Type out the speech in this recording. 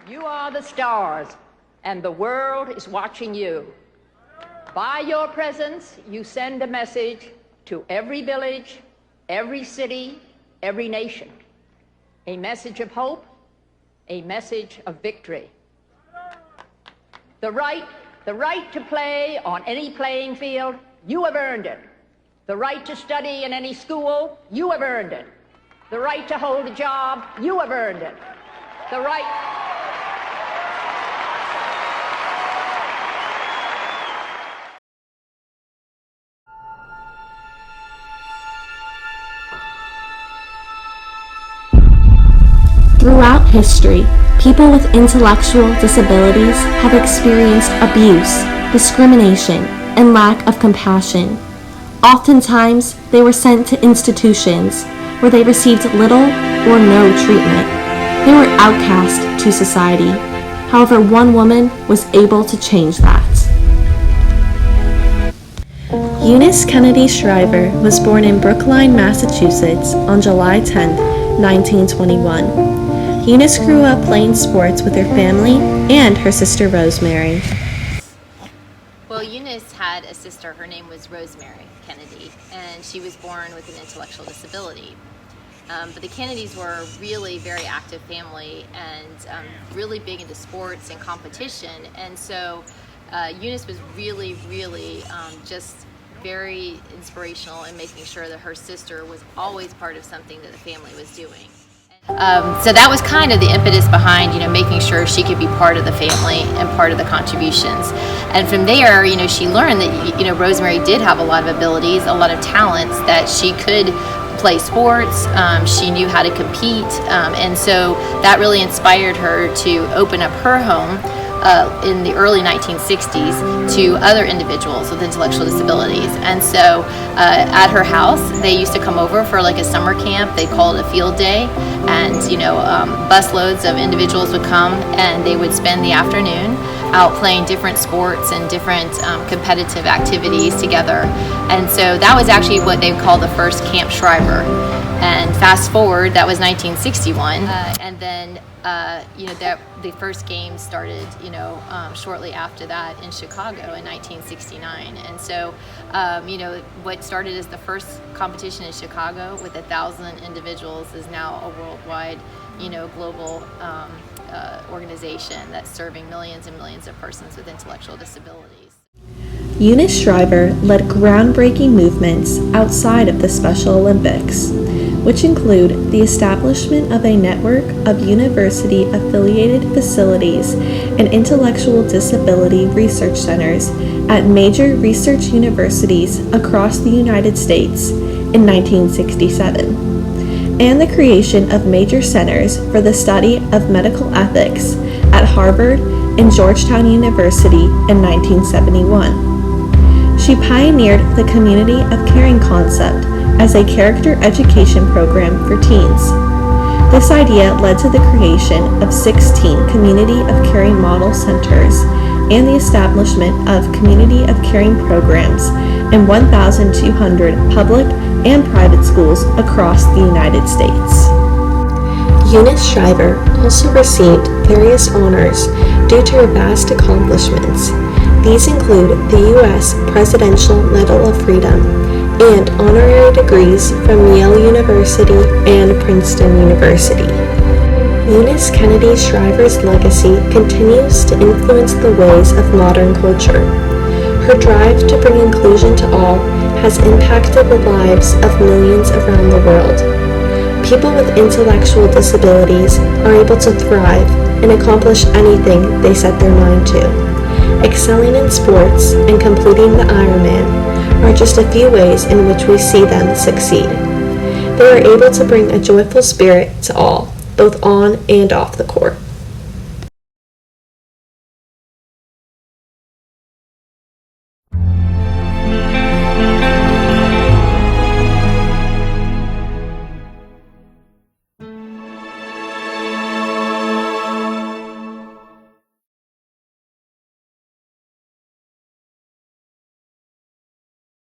You are the stars, and the world is watching you. By your presence, you send a message to every village, every city, every nation. A message of hope, a message of victory. The right to play on any playing field, you have earned it. The right to study in any school, you have earned it. The right to hold a job, you have earned it. The right... Throughout history, people with intellectual disabilities have experienced abuse, discrimination, and lack of compassion. Oftentimes, they were sent to institutions where they received little or no treatment. They were outcast to society. However, one woman was able to change that. Eunice Kennedy Shriver was born in Brookline, Massachusetts on July 10, 1921. Eunice grew up playing sports with her family and her sister Rosemary. Well, Eunice had a sister. Her name was Rosemary Kennedy, and she was born with an intellectual disability. But the Kennedys were a really very active family and really big into sports and competition. And so Eunice was really just very inspirational in making sure that her sister was always part of something that the family was doing. So that was kind of the impetus behind, making sure she could be part of the family and part of the contributions. And from there, she learned that, Rosemary did have a lot of abilities, a lot of talents, that she could play sports, she knew how to compete, and so that really inspired her to open up her home in the early 1960s to other individuals with intellectual disabilities. And so at her house, they used to come over for like a summer camp. They called it a field day, and busloads of individuals would come and they would spend the afternoon out playing different sports and different competitive activities together. And so that was actually what they called the first Camp Shriver. And fast forward, that was 1961, and then the first game started, shortly after that in Chicago in 1969. And so, what started as the first competition in Chicago with 1,000 individuals is now a worldwide, global organization that's serving millions and millions of persons with intellectual disabilities. Eunice Shriver led groundbreaking movements outside of the Special Olympics, which include the establishment of a network of university-affiliated facilities and intellectual disability research centers at major research universities across the United States in 1967, and the creation of major centers for the study of medical ethics at Harvard and Georgetown University in 1971. She pioneered the Community of Caring concept as a character education program for teens. This idea led to the creation of 16 Community of Caring model centers and the establishment of Community of Caring programs in 1,200 public and private schools across the United States. Eunice Shriver also received various honors due to her vast accomplishments. These include the U.S. Presidential Medal of Freedom and honorary degrees from Yale University and Princeton University. Eunice Kennedy Shriver's legacy continues to influence the ways of modern culture. Her drive to bring inclusion to all has impacted the lives of millions around the world. People with intellectual disabilities are able to thrive and accomplish anything they set their mind to. Excelling in sports and completing the Ironman are just a few ways in which we see them succeed. They are able to bring a joyful spirit to all, both on and off the court.